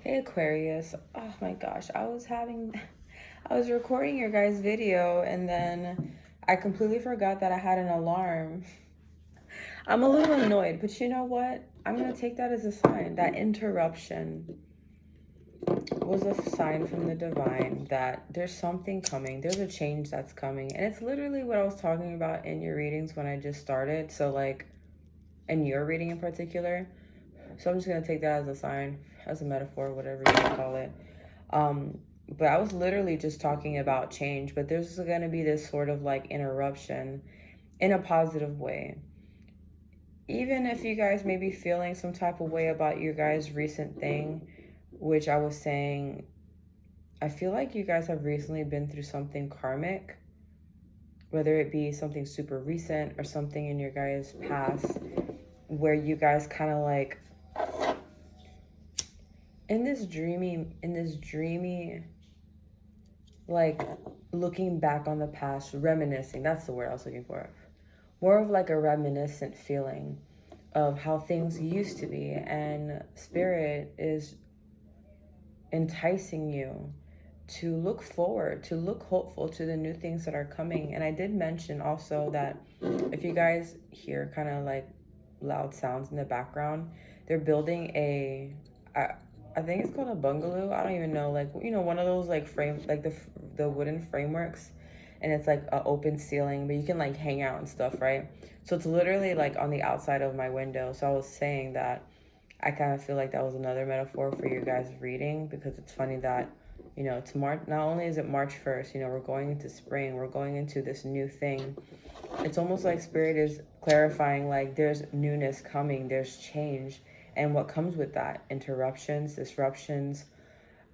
Hey Aquarius. Oh my gosh, I was recording your guys' video and then I completely forgot that I had an alarm. I'm a little annoyed, but you know what? I'm gonna take that as a sign. That interruption was a sign from the divine that there's something coming. There's a change that's coming. And it's literally what I was talking about in your readings when I just started. So, like, in your reading in particular. So I'm just gonna take that as a sign, as a metaphor, whatever you want to call it. Um, but I was literally just talking about change, but there's gonna be this sort of like interruption in a positive way. Even if you guys may be feeling some type of way about your guys' recent thing, which I was saying, I feel like you guys have recently been through something karmic, whether it be something super recent or something in your guys' past, where you guys kind of like in this dreamy, like looking back on the past, reminiscing. That's the word I was looking for. More of like a reminiscent feeling of how things used to be, and spirit is enticing you to look forward, to look hopeful to the new things that are coming. And I did mention also that if you guys hear kind of like loud sounds in the background, they're building I think it's called a bungalow. I don't even know, like, you know, one of those like frame, like the wooden frameworks, and it's like an open ceiling, but you can like hang out and stuff, right? So it's literally like on the outside of my window. So I was saying that I kind of feel like that was another metaphor for your guys' reading, because it's funny that, you know, it's March. Not only is it March 1st, you know, we're going into spring, we're going into this new thing. It's almost like spirit is clarifying, like, there's newness coming, there's change. And what comes with that? Interruptions, disruptions,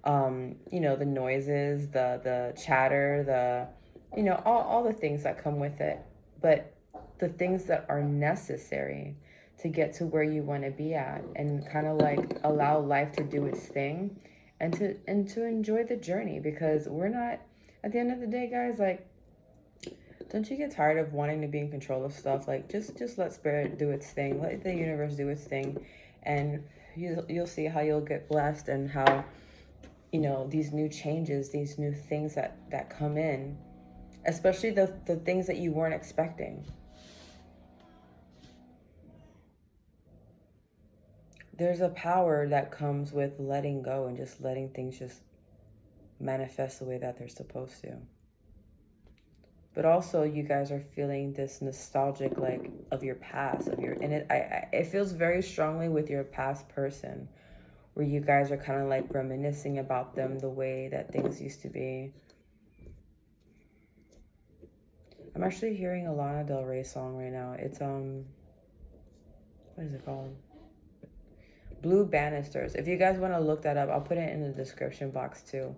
you know, the noises, the chatter, you know, all the things that come with it. But the things that are necessary to get to where you want to be at, and kind of like allow life to do its thing, and to enjoy the journey, because we're not, at the end of the day, guys, like, don't you get tired of wanting to be in control of stuff? Like, just let spirit do its thing, let the universe do its thing, and you'll see how you'll get blessed, and how, you know, these new changes, these new things that come in, especially the things that you weren't expecting. There's a power that comes with letting go and just letting things just manifest the way that they're supposed to. But also, you guys are feeling this nostalgic, like, of your past, of your, and it feels very strongly with your past person, where you guys are kind of like reminiscing about them, the way that things used to be. I'm actually hearing a Lana Del Rey song right now. It's what is it called? Blue Banisters. If you guys want to look that up, I'll put it in the description box too.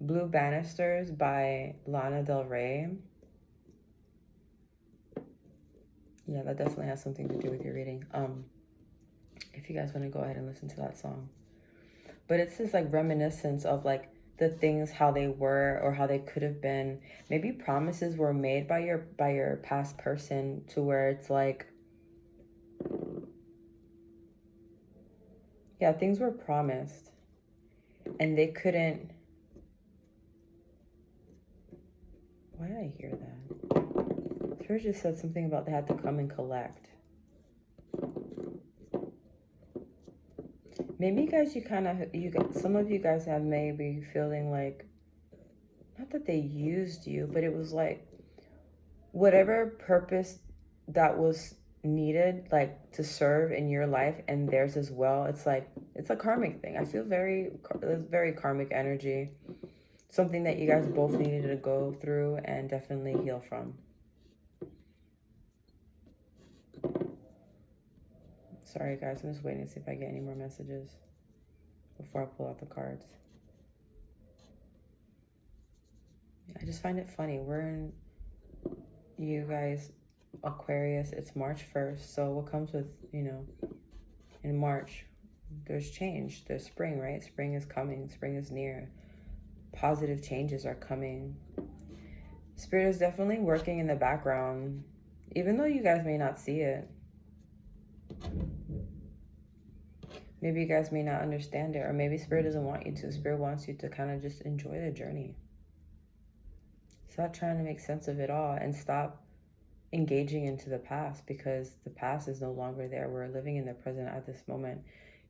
Blue Banisters by Lana Del Rey. Yeah, that definitely has something to do with your reading. If you guys want to go ahead and listen to that song. But it's this like reminiscence of like the things, how they were or how they could have been. Maybe promises were made by your past person, to where it's like, yeah, things were promised and they couldn't. Why did I hear that? Spirit just said something about they had to come and collect. Maybe you guys, some of you guys have maybe feeling like, not that they used you, but it was like whatever purpose that was needed, like, to serve in your life and theirs as well. It's like, it's a karmic thing. I feel very karmic energy. Something that you guys both needed to go through and definitely heal from. Sorry, guys. I'm just waiting to see if I get any more messages before I pull out the cards. I just find it funny. We're in, you guys, Aquarius. It's March 1st. So what comes with, you know, in March, there's change. There's spring, right? Spring is coming. Spring is near. Positive changes are coming. Spirit is definitely working in the background, even though you guys may not see it. Maybe you guys may not understand it, or maybe Spirit doesn't want you to. Spirit wants you to kind of just enjoy the journey. Stop trying to make sense of it all and stop engaging into the past, because the past is no longer there. We're living in the present at this moment.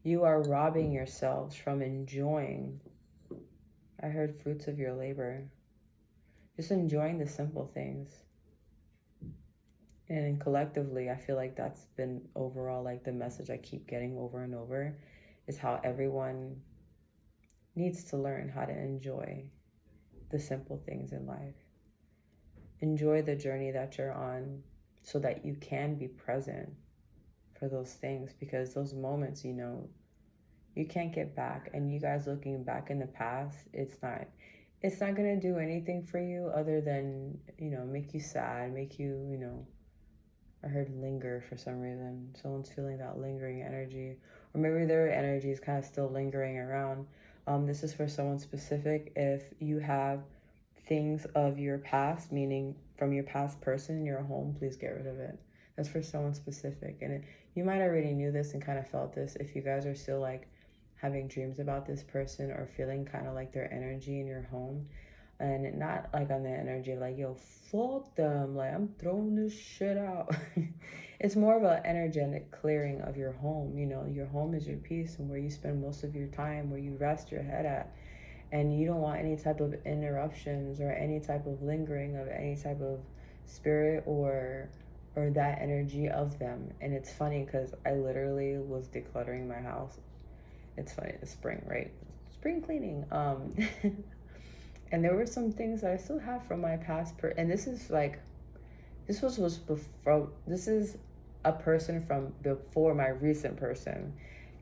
You are robbing yourselves from enjoying, I heard, fruits of your labor. Just enjoying the simple things. And collectively, I feel like that's been overall like the message I keep getting over and over, is how everyone needs to learn how to enjoy the simple things in life. Enjoy the journey that you're on so that you can be present for those things, because those moments, you know, you can't get back. And you guys looking back in the past, it's not going to do anything for you other than, you know, make you sad, make you, you know, I heard linger for some reason. Someone's feeling that lingering energy, or maybe their energy is kind of still lingering around. This is for someone specific. If you have things of your past, meaning from your past person in your home, please get rid of it. That's for someone specific. And you might already knew this and kind of felt this. If you guys are still like having dreams about this person, or feeling kind of like their energy in your home, and not like on the energy like, yo, fuck them, like I'm throwing this shit out. It's more of an energetic clearing of your home. You know, your home is your peace and where you spend most of your time, where you rest your head at. And you don't want any type of interruptions or any type of lingering of any type of spirit or that energy of them. And it's funny because I literally was decluttering my house. It's funny, it's spring, right? Spring cleaning. And there were some things that I still have from my past and this is like, this was before, this is a person from before my recent person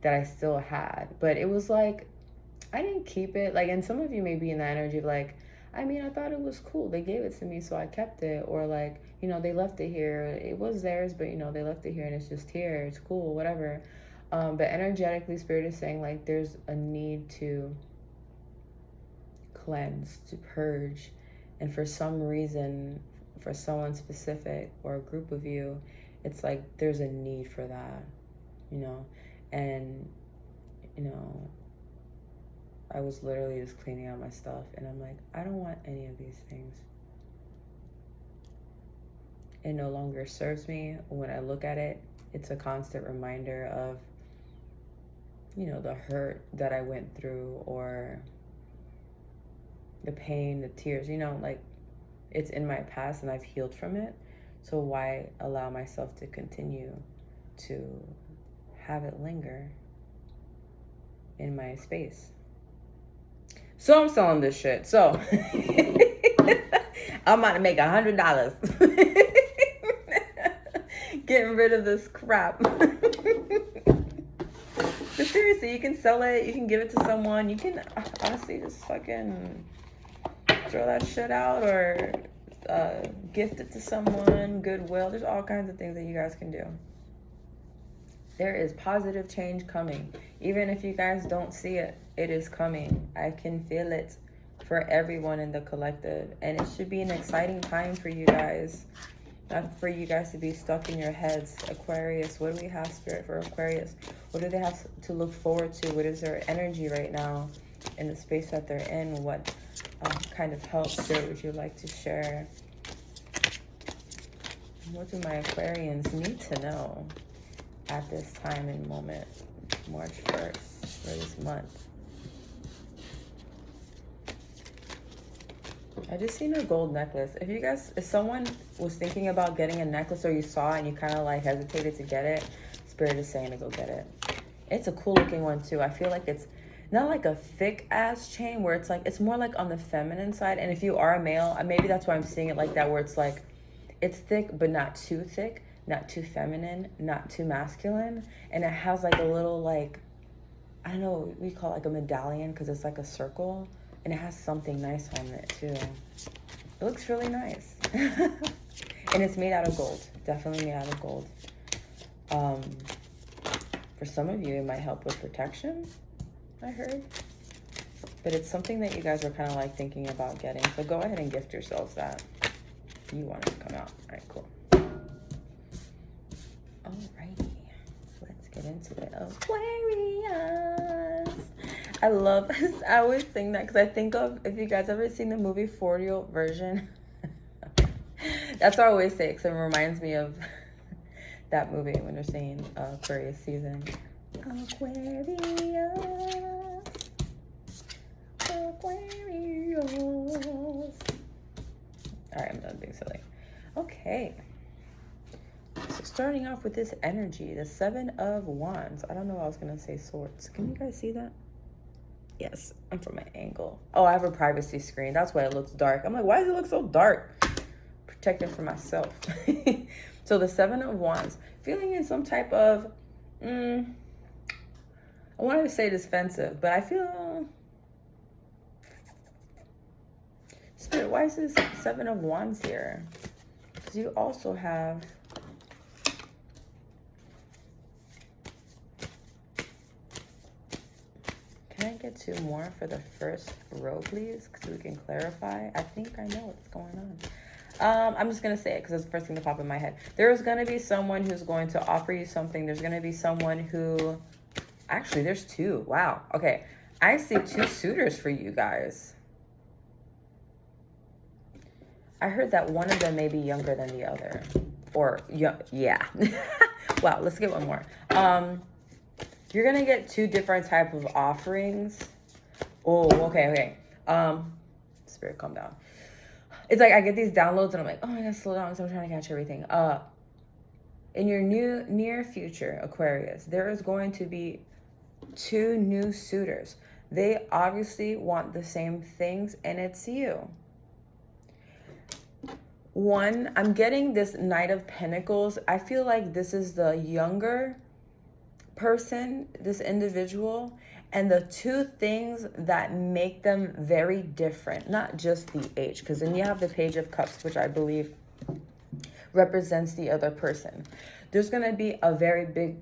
that I still had. But it was like, I didn't keep it. Like, and some of you may be in the energy of like, I mean, I thought it was cool. They gave it to me, so I kept it. Or like, you know, they left it here. It was theirs, but you know, they left it here and it's just here. It's cool, whatever. But energetically, Spirit is saying like there's a need to cleanse, to purge. And for some reason, for someone specific or a group of you, it's like there's a need for that, you know. And, you know, I was literally just cleaning out my stuff and I'm like, I don't want any of these things. It no longer serves me. When I look at it, it's a constant reminder of, you know, the hurt that I went through, or the pain, the tears, you know, like it's in my past and I've healed from it. So why allow myself to continue to have it linger in my space? So I'm selling this shit. So I'm about to make $100 getting rid of this crap. But seriously, you can sell it, you can give it to someone, you can honestly just fucking throw that shit out, or gift it to someone, Goodwill. There's all kinds of things that you guys can do. There is positive change coming. Even if you guys don't see it, it is coming. I can feel it for everyone in the collective. And it should be an exciting time for you guys. Not for you guys to be stuck in your heads. Aquarius, what do we have, Spirit, for Aquarius? What do they have to look forward to? What is their energy right now in the space that they're in? What kind of help, Spirit, would you like to share? What do my Aquarians need to know at this time and moment, March 1st, for this month? I just seen a gold necklace. If someone was thinking about getting a necklace, or you saw it and you kind of like hesitated to get it, Spirit is saying to go get it. It's a cool looking one too. I feel like it's not like a thick ass chain where it's like, it's more like on the feminine side. And if you are a male, maybe that's why I'm seeing it like that, where it's like, it's thick, but not too thick, not too feminine, not too masculine. And it has like a little like, I don't know, we call it like a medallion because it's like a circle. And it has something nice on it too. It looks really nice. And it's made out of gold. Definitely made out of gold. For some of you, it might help with protection, I heard. But it's something that you guys are kind of like thinking about getting. So go ahead and gift yourselves that. You want it to come out. All right, cool. Alrighty. Let's get into it. Aquarius. I love, I always sing that because I think of, if you guys ever seen the movie 40 version, that's what I always say because it reminds me of that movie when they're saying Aquarius season. Aquarius. Aquarius. Alright, I'm done being silly. Okay. So starting off with this energy, the 7 of Wands. I don't know what I was going to say swords. Can you guys see that? Yes, I'm from an angle. Oh, I have a privacy screen. That's why it looks dark. I'm like, why does it look so dark? Protecting for myself. So the 7 of Wands. Feeling in some type of, I wanted to say defensive, but I feel, Spirit, why is this 7 of Wands here? Because you also have, can I get 2 more for the first row, please? Because we can clarify. I think I know what's going on. I'm just going to say it because it's the first thing to pop in my head. There is going to be someone who's going to offer you something. There's going to be someone who, actually, there's 2. Wow. Okay. I see 2 suitors for you guys. I heard that one of them may be younger than the other. Or, yeah. Wow. Let's get one more. You're going to get 2 different type of offerings. Oh, okay. Spirit, calm down. It's like I get these downloads and I'm like, oh, I gotta slow down because I'm trying to catch everything. In your near future, Aquarius, there is going to be 2 new suitors. They obviously want the same things, and it's you. One, I'm getting this Knight of Pentacles. I feel like this is the younger person, this individual, and the 2 things that make them very different, not just the age, because then you have the Page of Cups, which I believe represents the other person. There's going to be a very big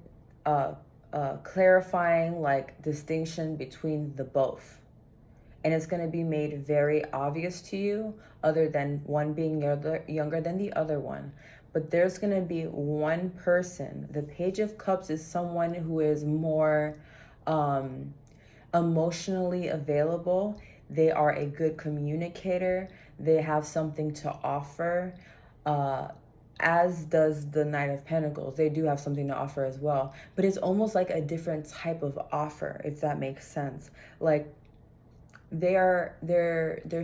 clarifying like distinction between the both, and it's going to be made very obvious to you, other than one being younger than the other one. But there's going to be one person. The Page of Cups is someone who is more emotionally available. They are a good communicator. They have something to offer, as does the Knight of Pentacles. They do have something to offer as well, but it's almost like a different type of offer, if that makes sense. Like their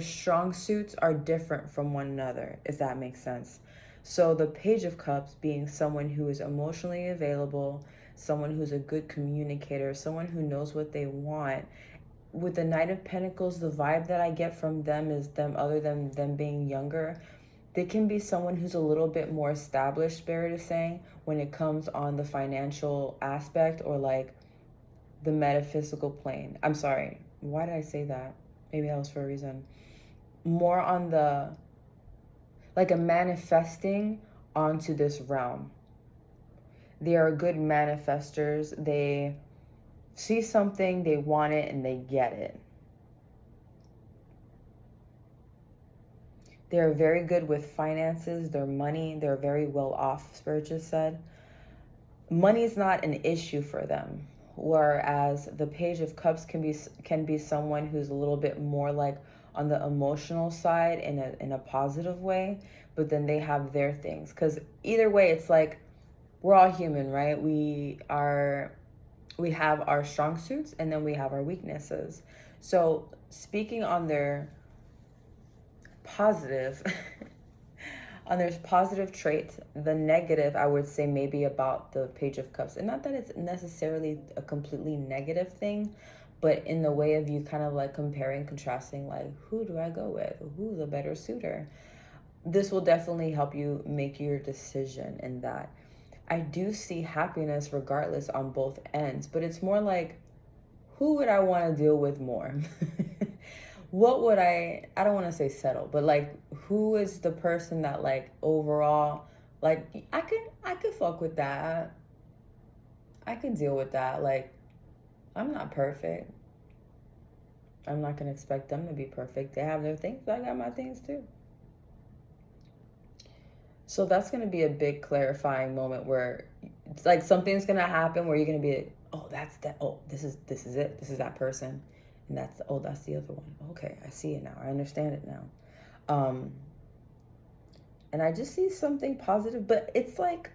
strong suits are different from one another, if that makes sense. So the Page of Cups being someone who is emotionally available, someone who's a good communicator, someone who knows what they want. With the Knight of Pentacles, the vibe that I get from them is them, other than them being younger, they can be someone who's a little bit more established, Spirit is saying, when it comes on the financial aspect or like the metaphysical plane. I'm sorry, why did I say that? Maybe that was for a reason. More on the, like a manifesting onto this realm. They are good manifestors. They see something, they want it, and they get it. They're very good with finances, their money. They're very well off, Spirit just said. Money is not an issue for them. Whereas the Page of Cups can be someone who's a little bit more like on the emotional side in a positive way, but then they have their things. Because either way, it's like we're all human, right? We have our strong suits and then we have our weaknesses. So speaking on their positive, on their positive traits, the negative, I would say maybe about the Page of Cups. And not that it's necessarily a completely negative thing, but in the way of you kind of like comparing, contrasting, like, who do I go with? Who's a better suitor? This will definitely help you make your decision in that. I do see happiness regardless on both ends, but it's more like, who would I want to deal with more? What would I don't want to say settle, but like, who is the person that like overall, like, I could fuck with that. I could deal with that. Like, I'm not perfect. I'm not going to expect them to be perfect. They have their things. I got my things too. So that's going to be a big clarifying moment where It's like something's gonna happen where you're gonna be like, oh, that's that. Oh, this is it. This is that person, and that's the other one. Okay, I see it now. I understand it now. And I just see something positive, but it's like,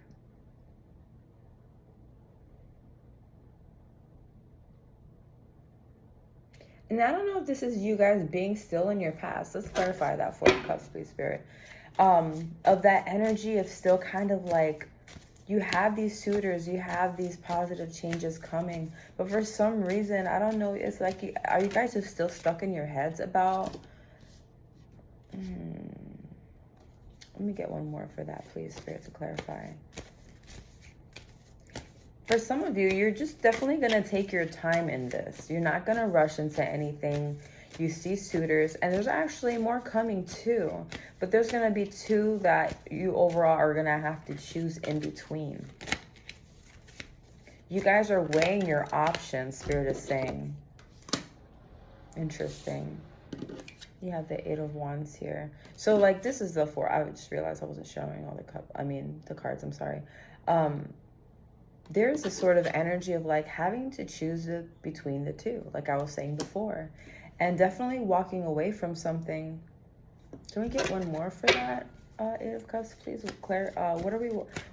and I don't know if this is you guys being still in your past. Let's clarify that for the Cups, please, Spirit. Of that energy of still kind of like, you have these suitors, you have these positive changes coming, but for some reason, I don't know, it's like, are you guys just still stuck in your heads about... Let me get one more for that, please, Spirit, to clarify. For some of you, you're just definitely going to take your time in this. You're not going to rush into anything. You see suitors, and there's actually more coming too. But there's going to be two that you overall are going to have to choose in between. You guys are weighing your options, Spirit is saying. Interesting. You have the Eight of Wands here. So, like, this is the four. I just realized I wasn't showing all the cards, I'm sorry. There's a sort of energy of, like, having to choose between the two, like I was saying before. And definitely walking away from something. Can we get one more for that? Eight of Cups, please. Claire,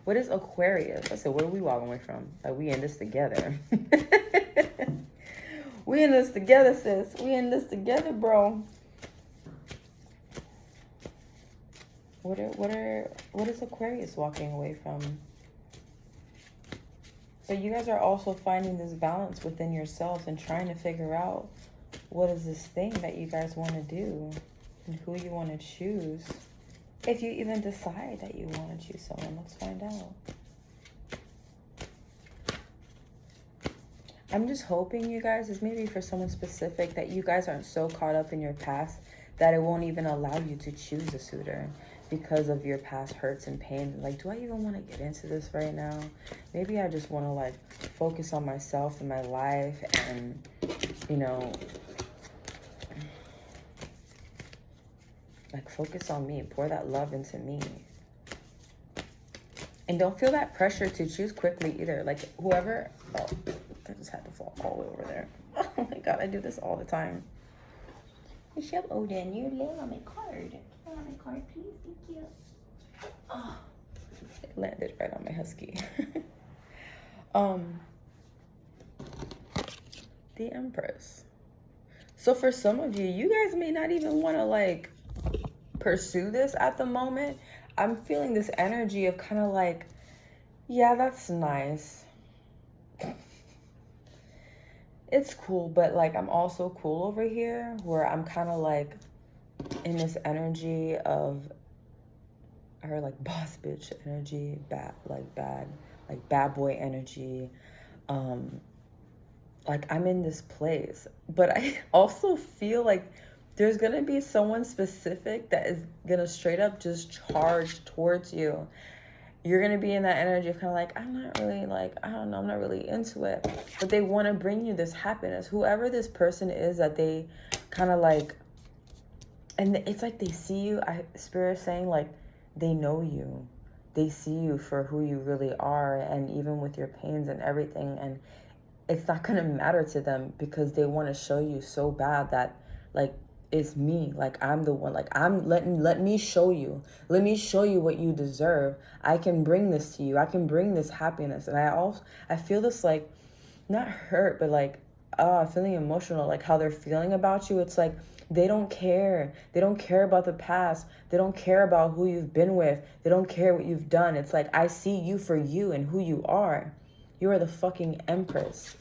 what is Aquarius? I said, what are we walking away from? Like, we in this together. We in this together, sis. We in this together, bro. What is Aquarius walking away from? But you guys are also finding this balance within yourselves and trying to figure out what is this thing that you guys want to do and who you want to choose. If you even decide that you want to choose someone, let's find out. I'm just hoping, you guys, is maybe for someone specific, that you guys aren't so caught up in your past that it won't even allow you to choose a suitor because of your past hurts and pain. Like, do I even want to get into this right now? Maybe I just want to, like, focus on myself and my life and, you know, like, focus on me, pour that love into me. And don't feel that pressure to choose quickly either. Like, whoever, oh, that just had to fall all the way over there. Oh my God, I do this all the time. Michelle Odin, you're laying on my card. Lay on my card, please, thank you. Oh, it landed right on my husky. The Empress. So for some of you, you guys may not even want to, like, pursue this at the moment. I'm feeling this energy of kind of like, yeah, that's nice. It's cool, but, like, I'm also cool over here where I'm kind of like in this energy of her, like, boss bitch energy, bad boy energy. Like, I'm in this place, but I also feel like there's gonna be someone specific that is gonna straight up just charge towards you. You're going to be in that energy of kind of like, I'm not really, like, I don't know, I'm not really into it. But they want to bring you this happiness. Whoever this person is that they kind of like, and it's like they see you, Spirit saying, like, they know you. They see you for who you really are, and even with your pains and everything. And it's not going to matter to them because they want to show you so bad that, like, it's me. Like, I'm the one. Like, let me show you. Let me show you what you deserve. I can bring this to you. I can bring this happiness. And I feel this, like, not hurt, but, like, feeling emotional, like how they're feeling about you. It's like they don't care. They don't care about the past. They don't care about who you've been with. They don't care what you've done. It's like, I see you for you and who you are. You are the fucking Empress.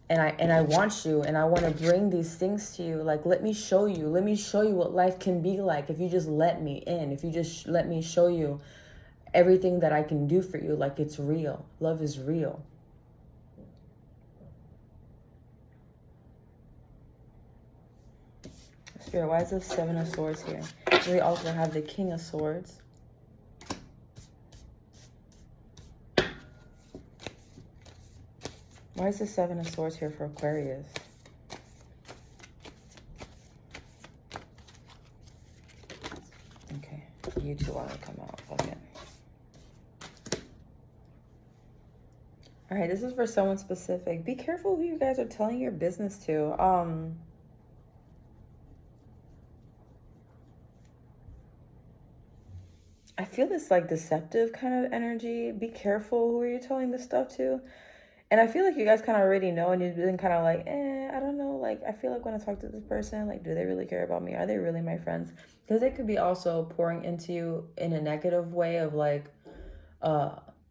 And I want you, and I want to bring these things to you. Like, let me show you what life can be like if you just let me in, if you just let me show you everything that I can do for you. Like, it's real. Love is real. Spirit, why is the Seven of Swords here? We also have the King of Swords. Why is the Seven of Swords here for Aquarius? Okay, you two want to come out. Okay. All right, this is for someone specific. Be careful who you guys are telling your business to. I feel this like deceptive kind of energy. Be careful who are you telling this stuff to. And I feel like you guys kind of already know, and you've been kind of like, I don't know. Like, I feel like when I talk to this person, like, do they really care about me? Are they really my friends? Because they could be also pouring into you in a negative way of like,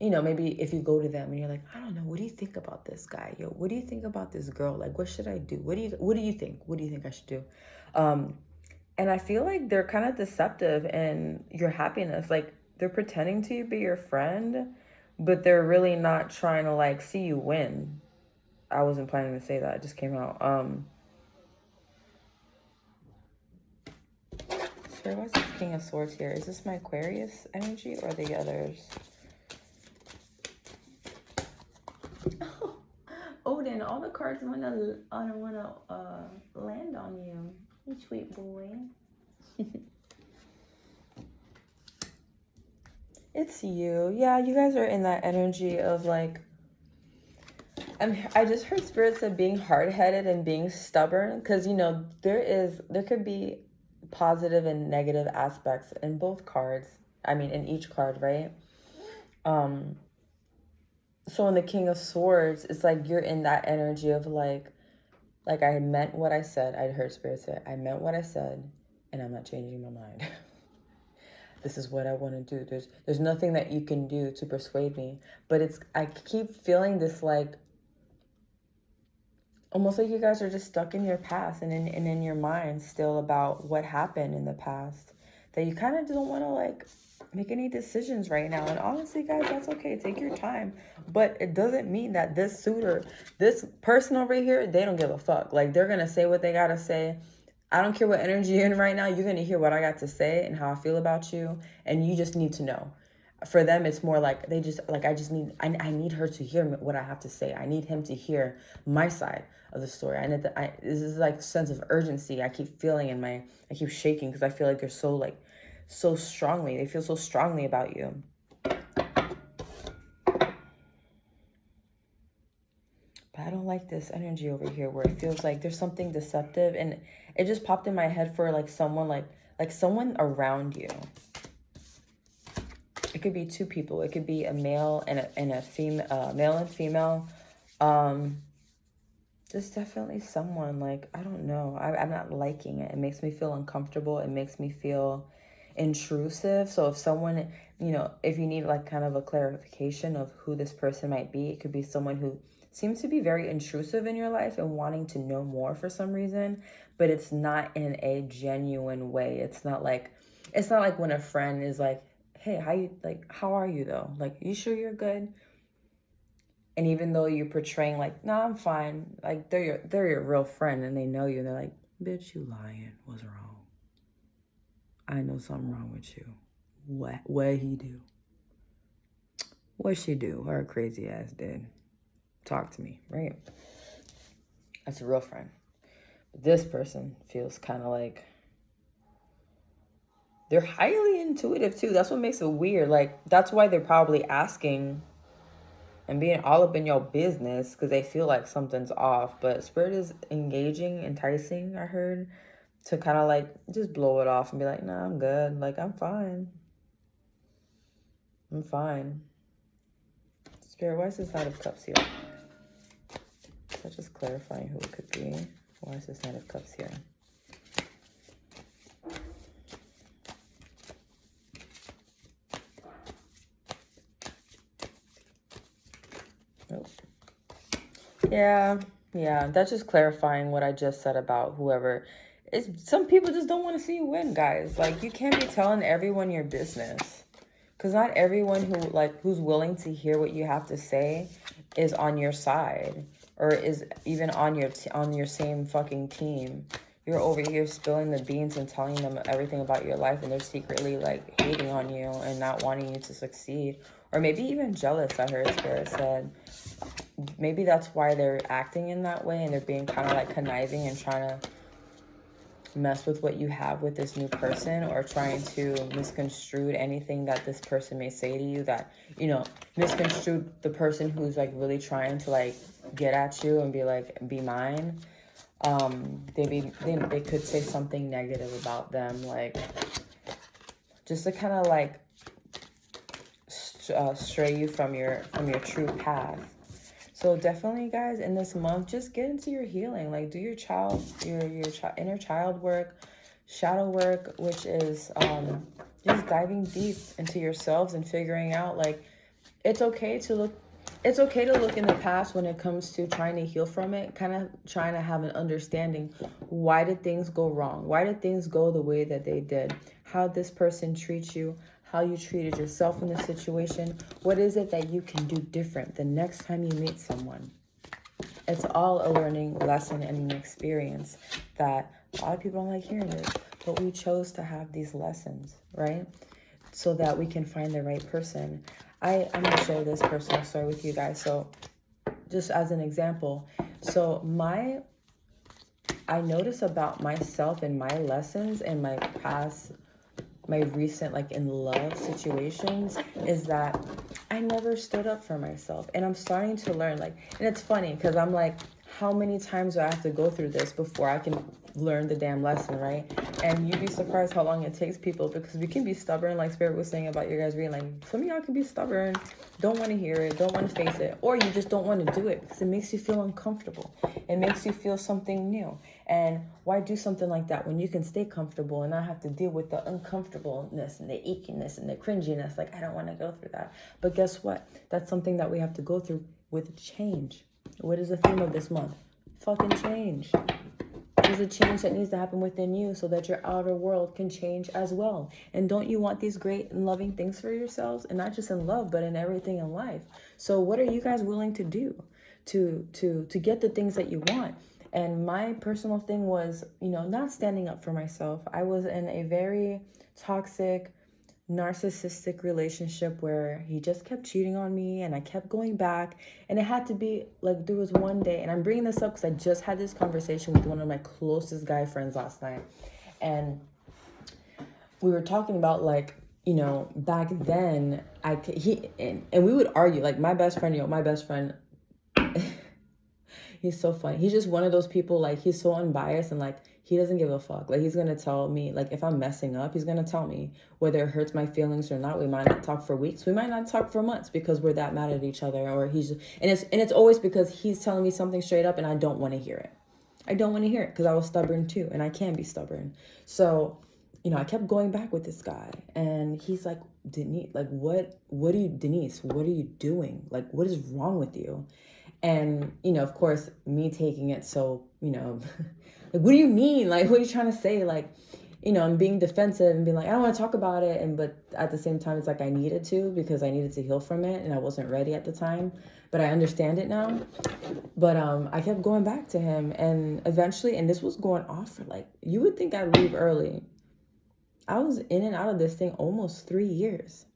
you know, maybe if you go to them and you're like, I don't know, what do you think about this guy? Yo, what do you think about this girl? Like, what should I do? What do you think? What do you think I should do? And I feel like they're kind of deceptive in your happiness. Like, they're pretending to be your friend, but they're really not trying to like see you win. I wasn't planning to say that. It just came out. Spirit, why is this King of Swords here? Is this my Aquarius energy or the others? Oh, Odin, all the cards wanna land on you. You sweet boy. It's you. Yeah, you guys are in that energy of like, I just heard Spirit said being hard-headed and being stubborn, because you know there could be positive and negative aspects in both cards. I mean, in each card, right? So in the King of Swords, it's like you're in that energy of like I meant what I said. I heard Spirit say, I meant what I said, and I'm not changing my mind. This is what I want to do. There's nothing that you can do to persuade me. But I keep feeling this like, almost like you guys are just stuck in your past and in your mind still about what happened in the past. That you kind of don't want to like make any decisions right now. And honestly, guys, that's okay. Take your time. But it doesn't mean that this suitor, this person over here, they don't give a fuck. Like, they're going to say what they got to say. I don't care what energy you're in right now. You're going to hear what I got to say and how I feel about you. And you just need to know. For them, it's more like they just like, I need her to hear what I have to say. I need him to hear my side of the story. This is like a sense of urgency I keep feeling I keep shaking because I feel like they're so strongly. They feel so strongly about you. But I don't like this energy over here where it feels like there's something deceptive, and it just popped in my head for like someone like someone around you. It could be two people. It could be a male and a female, male and female. There's definitely someone like, I don't know. I'm not liking it. It makes me feel uncomfortable. It makes me feel intrusive. So if someone, you know, if you need like kind of a clarification of who this person might be, it could be someone who seems to be very intrusive in your life and wanting to know more for some reason, but it's not in a genuine way. It's not like when a friend is like, hey, how are you though? Like, you sure you're good? And even though you're portraying like, nah, I'm fine. Like, they're your real friend and they know you. And they're like, bitch, you lying. What's wrong? I know something wrong with you. What he do? What she do? Her crazy ass did. Talk to me, right? That's a real friend. But this person feels kind of like they're highly intuitive too. That's what makes it weird. Like, that's why they're probably asking and being all up in your business, because they feel like something's off. But Spirit is engaging, enticing, I heard, to kind of like just blow it off and be like, nah, I'm good. Like, I'm fine. I'm fine. Spirit, why is this Knight of Cups here? So just clarifying who it could be. Why is this Knight of Cups here? Nope. Yeah, that's just clarifying what I just said about whoever. Some people just don't want to see you win, guys. Like, you can't be telling everyone your business, because not everyone who's willing to hear what you have to say is on your side or is even on your same fucking team. You're over here spilling the beans and telling them everything about your life, and they're secretly like hating on you and not wanting you to succeed, or maybe even jealous. I heard Spirit said maybe that's why they're acting in that way, and they're being kind of like conniving and trying to mess with what you have with this new person, or trying to misconstrue anything that this person may say to you, that, you know, misconstrue the person who's like really trying to like get at you and be like, be mine. They could say something negative about them, like just to kind of like stray you from your true path. So definitely, guys, in this month, just get into your healing. Like, do your inner child work, shadow work, which is just diving deep into yourselves and figuring out, like, it's okay to look in the past when it comes to trying to heal from it, kind of trying to have an understanding. Why did things go wrong? Why did things go the way that they did? How this person treats you, how you treated yourself in the situation. What is it that you can do different the next time you meet someone? It's all a learning lesson and an experience that a lot of people don't like hearing it, but we chose to have these lessons, right? So that we can find the right person. I'm going to share this personal story with you guys. So just as an example, so I notice about myself and my lessons and my past, my recent like in love situations, is that I never stood up for myself. And I'm starting to learn, like, and it's funny because I'm like, how many times do I have to go through this before I can learn the damn lesson, right? And you'd be surprised how long it takes people, because we can be stubborn, like Spirit was saying about your guys reading. Like, some of y'all can be stubborn, don't want to hear it, don't want to face it, or you just don't want to do it because it makes you feel uncomfortable. It makes you feel something new. And why do something like that when you can stay comfortable and not have to deal with the uncomfortableness and the ickiness and the cringiness? Like, I don't want to go through that. But guess what? That's something that we have to go through with change. What is the theme of this month? Fucking change. There's a change that needs to happen within you so that your outer world can change as well. And don't you want these great and loving things for yourselves? And not just in love, but in everything in life. So what are you guys willing to do to get the things that you want? And my personal thing was, you know, not standing up for myself. I was in a very toxic, narcissistic relationship where he just kept cheating on me, and I kept going back. And it had to be like, there was one day, and I'm bringing this up because I just had this conversation with one of my closest guy friends last night, and we were talking about, like, you know, back then and we would argue. Like, my best friend, he's so funny. He's just one of those people, like, he's so unbiased, and like, he doesn't give a fuck. Like, he's gonna tell me, like, if I'm messing up, he's gonna tell me, whether it hurts my feelings or not. We might not talk for weeks, we might not talk for months, because we're that mad at each other. Or it's always because he's telling me something straight up and I don't want to hear it. I don't want to hear it because I was stubborn too, and I can be stubborn. So, you know, I kept going back with this guy, and he's like, Denise, like, what are you doing? Like, what is wrong with you? And, you know, of course, me taking it so, you know, like, what do you mean? Like, what are you trying to say? Like, you know, I'm being defensive and being like, I don't want to talk about it. But at the same time, it's like I needed to, because I needed to heal from it, and I wasn't ready at the time. But I understand it now. But I kept going back to him, and eventually, and this was going off for, like, you would think I'd leave early. I was in and out of this thing almost 3 years.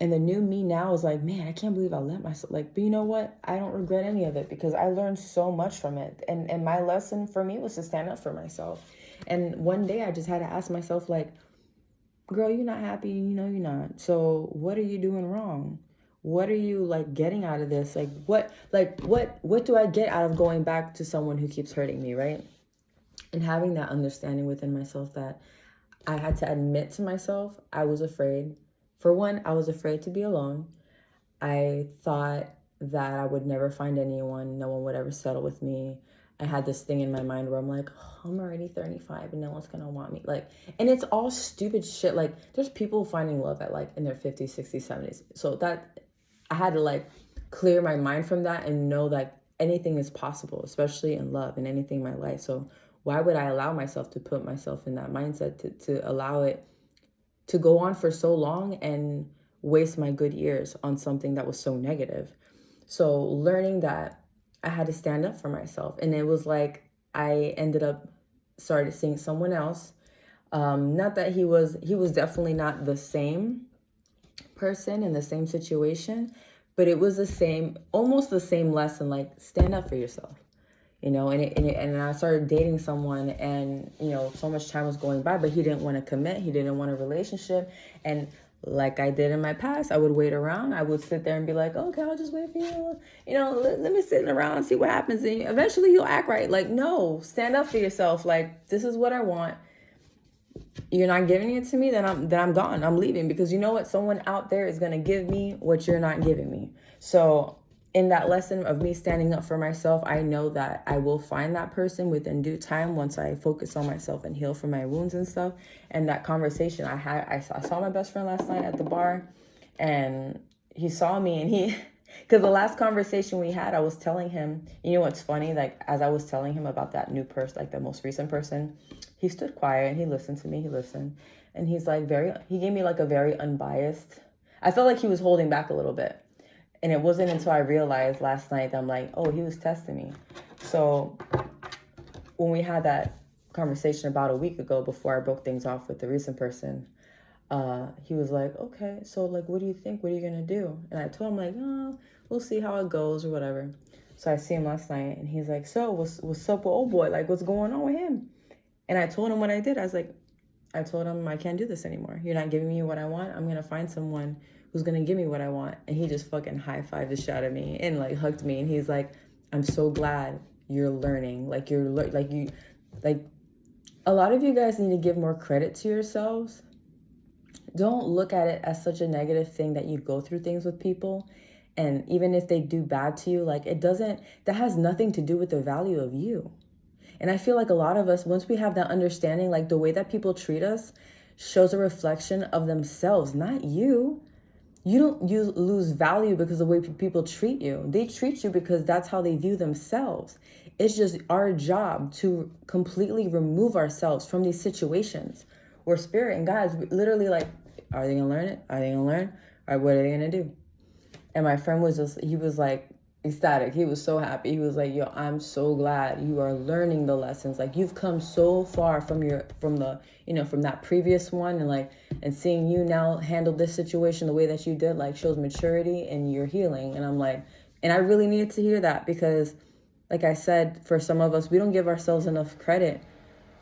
And the new me now is like, man, I can't believe I let myself, like, but you know what? I don't regret any of it, because I learned so much from it. And my lesson for me was to stand up for myself. And one day I just had to ask myself, like, girl, you're not happy, and you know you're not. So what are you doing wrong? What are you, like, getting out of this? Like, what do I get out of going back to someone who keeps hurting me, right? And having that understanding within myself, that I had to admit to myself I was afraid. For one, I was afraid to be alone. I thought that I would never find anyone. No one would ever settle with me. I had this thing in my mind where I'm like, oh, I'm already 35 and no one's going to want me. Like, and it's all stupid shit. Like, there's people finding love at, like, in their 50s, 60s, 70s. So that I had to, like, clear my mind from that and know that anything is possible, especially in love and anything in my life. So why would I allow myself to put myself in that mindset to allow it to go on for so long and waste my good years on something that was so negative? So learning that I had to stand up for myself. And it was like, I ended up started seeing someone else. Not that he was definitely not the same person in the same situation, but it was almost the same lesson, like, stand up for yourself. you know, and I started dating someone, and, you know, so much time was going by, but he didn't want to commit. He didn't want a relationship. And like I did in my past, I would wait around. I would sit there and be like, okay, I'll just wait for you. You know, let me sit around and see what happens. And eventually he'll act right. Like, no, stand up for yourself. Like, this is what I want. You're not giving it to me, then I'm gone. I'm leaving, because you know what? Someone out there is going to give me what you're not giving me. So in that lesson of me standing up for myself, I know that I will find that person within due time once I focus on myself and heal from my wounds and stuff. And that conversation I saw my best friend last night at the bar, and he saw me, and because the last conversation we had, I was telling him, you know what's funny? Like, as I was telling him about that new person, like the most recent person, he stood quiet and he listened to me. He listened, and he's like he gave me like a very unbiased, I felt like he was holding back a little bit. And it wasn't until I realized last night that I'm like, oh, he was testing me. So when we had that conversation about a week ago, before I broke things off with the recent person, he was like, okay, so like, what do you think? What are you going to do? And I told him like, oh, we'll see how it goes or whatever. So I see him last night, and he's like, so what's up with old boy? Like, what's going on with him? And I told him what I did. I told him, I can't do this anymore. You're not giving me what I want. I'm going to find someone who's going to give me what I want. And he just fucking high-fived the shit out of me and like hugged me. And he's like, I'm so glad you're learning. Like, a lot of you guys need to give more credit to yourselves. Don't look at it as such a negative thing that you go through things with people. And even if they do bad to you, like, that has nothing to do with the value of you. And I feel like a lot of us, once we have that understanding, like the way that people treat us shows a reflection of themselves, not you. You lose value because of the way people treat you. They treat you because that's how they view themselves. It's just our job to completely remove ourselves from these situations where spirit and God is literally like, are they going to learn it? Are they going to learn? All right, what are they going to do? And my friend he was like ecstatic. He was so happy. He was like, yo, I'm so glad you are learning the lessons. Like, you've come so far from that previous one, and seeing you now handle this situation the way that you did, like, shows maturity and you're healing. And I'm like, and I really needed to hear that, because like I said, for some of us, we don't give ourselves enough credit.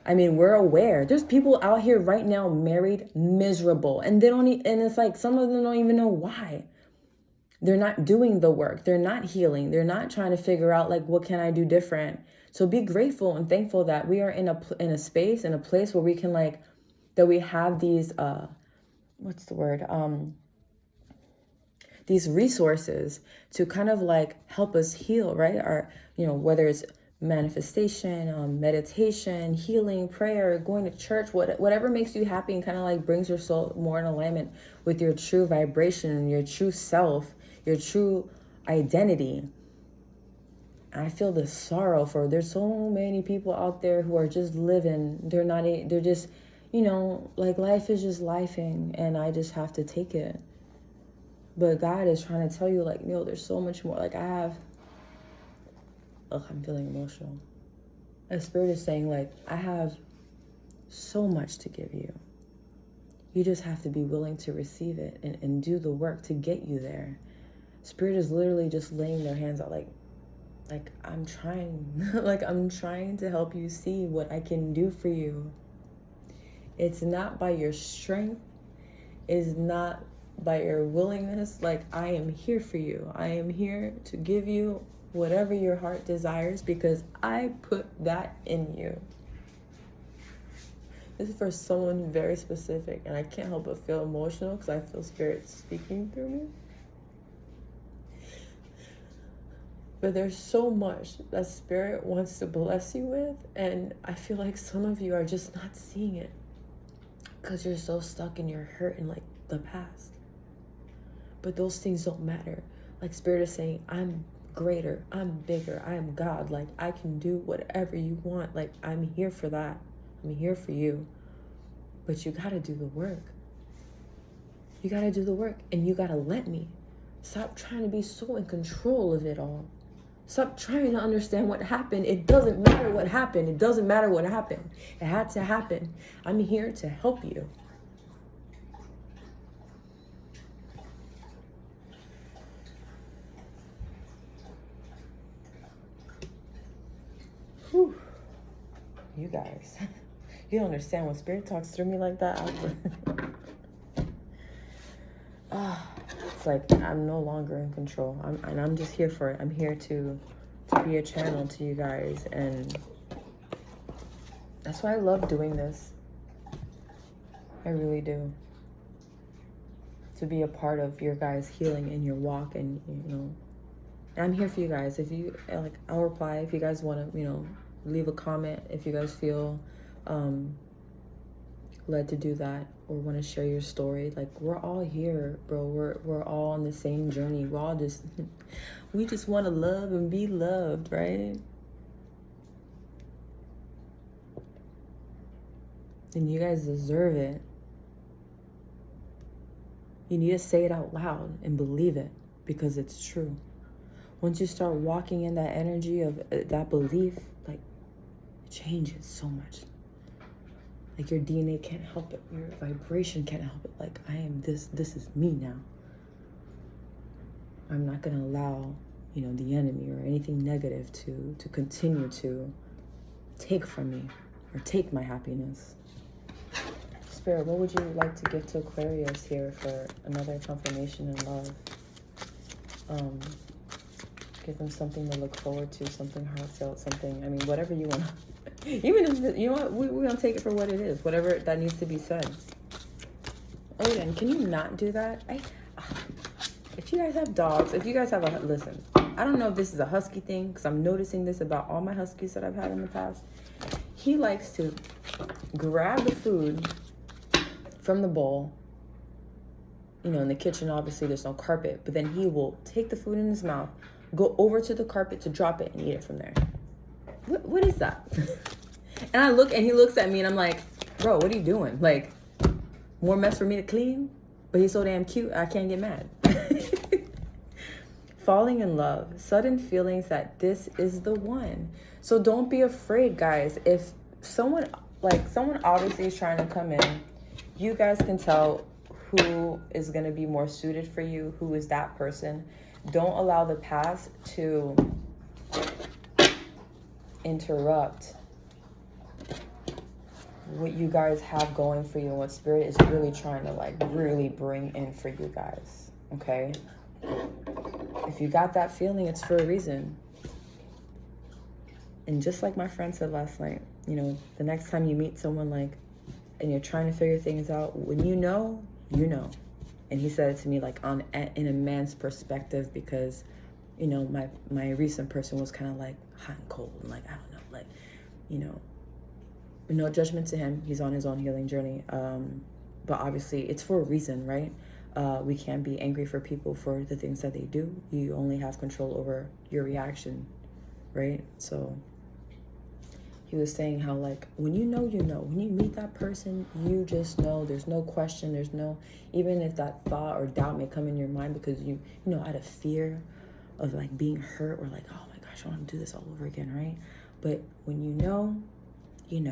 I mean, we're aware. There's people out here right now married, miserable, and and it's like some of them don't even know why. They're not doing the work. They're not healing. They're not trying to figure out, like, what can I do different? So be grateful and thankful that we are in a space, in a place where we can, like, that we have these, what's the word? These resources to kind of like help us heal, right? Or, whether it's manifestation, meditation, healing, prayer, going to church, whatever makes you happy and kind of like brings your soul more in alignment with your true vibration, your true self, your true identity. I feel this sorrow there's so many people out there who are just living. They're just, like, life is just lifing, and I just have to take it. But God is trying to tell you, like, there's so much more. Like, I'm feeling emotional. The Spirit is saying, like, I have so much to give you. You just have to be willing to receive it and do the work to get you there. Spirit is literally just laying their hands out, like I'm trying. Like, I'm trying to help you see what I can do for you. It's not by your strength. It's not by your willingness. Like, I am here for you. I am here to give you whatever your heart desires, because I put that in you. This is for someone very specific, and I can't help but feel emotional because I feel Spirit speaking through me. But there's so much that Spirit wants to bless you with, and I feel like some of you are just not seeing it because you're so stuck in your hurt and, like, the past. But those things don't matter. Like, Spirit is saying, I'm greater, I'm bigger, I am God. Like, I can do whatever you want. Like, I'm here for that. I'm here for you. But you gotta do the work. You gotta do the work, and you gotta let me. Stop trying to be so in control of it all. Stop trying to understand what happened. It doesn't matter what happened. It doesn't matter what happened. It had to happen. I'm here to help you. Whew. You guys, you don't understand when Spirit talks through me like that. It's like I'm no longer in control. I'm just here for it. I'm here to be a channel to you guys, and that's why I love doing this. I really do. To be a part of your guys' healing and your walk, and I'm here for you guys. If you like, I'll reply. If you guys want to, leave a comment. If you guys feel led to do that, or want to share your story, like, we're all here, bro. We're all on the same journey. We're all just we just want to love and be loved, right? And you guys deserve it. You need to say it out loud and believe it, because it's true. Once you start walking in that energy of that belief, like, it changes so much. Like, your DNA can't help it. Your vibration can't help it. Like, I am this is me now. I'm not going to allow, the enemy or anything negative to continue to take from me or take my happiness. Spirit, what would you like to give to Aquarius here for another confirmation in love? Give them something to look forward to, something heartfelt, something, whatever you want. Even if, you know what, we're going to take it for what it is, whatever that needs to be said. Odin, can you not do that? If you guys have dogs, if you guys have listen, I don't know if this is a husky thing, because I'm noticing this about all my huskies that I've had in the past. He likes to grab the food from the bowl. In the kitchen, obviously, there's no carpet, but then he will take the food in his mouth, go over to the carpet to drop it, and eat it from there. What is that? And I look, and he looks at me, and I'm like, bro, what are you doing? Like, more mess for me to clean? But he's so damn cute, I can't get mad. Falling in love, sudden feelings that this is the one. So don't be afraid, guys. If someone obviously is trying to come in, you guys can tell who is going to be more suited for you, who is that person. Don't allow the past to interrupt what you guys have going for you and what Spirit is really trying to really bring in for you guys, okay? If you got that feeling, it's for a reason. And just like my friend said last night, the next time you meet someone and you're trying to figure things out, when you know. And he said it to me in a man's perspective, because my recent person was kind of hot and cold and I don't know, no judgment to him. He's on his own healing journey, but obviously it's for a reason, right? We can't be angry for people for the things that they do. You only have control over your reaction, right? So he was saying how when you know, when you meet that person, you just know. There's no question. There's no, even if that thought or doubt may come in your mind, because out of fear of being hurt, or oh my gosh, I want to do this all over again, right? But when you know. And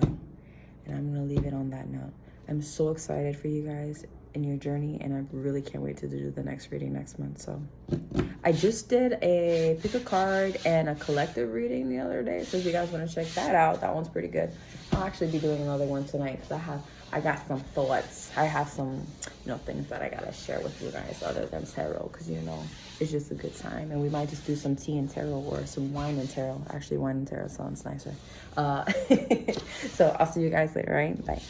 I'm going to leave it on that note. I'm so excited for you guys in your journey, and I really can't wait to do the next reading next month. So I just did a pick a card and a collective reading the other day, so if you guys want to check that out, that one's pretty good. I'll actually be doing another one tonight, because I got some thoughts. I have some things that I gotta share with you guys other than tarot, because it's just a good time. And we might just do some tea and tarot, or some wine and tarot. Actually, wine and tarot sounds nicer. So I'll see you guys later, right? Bye.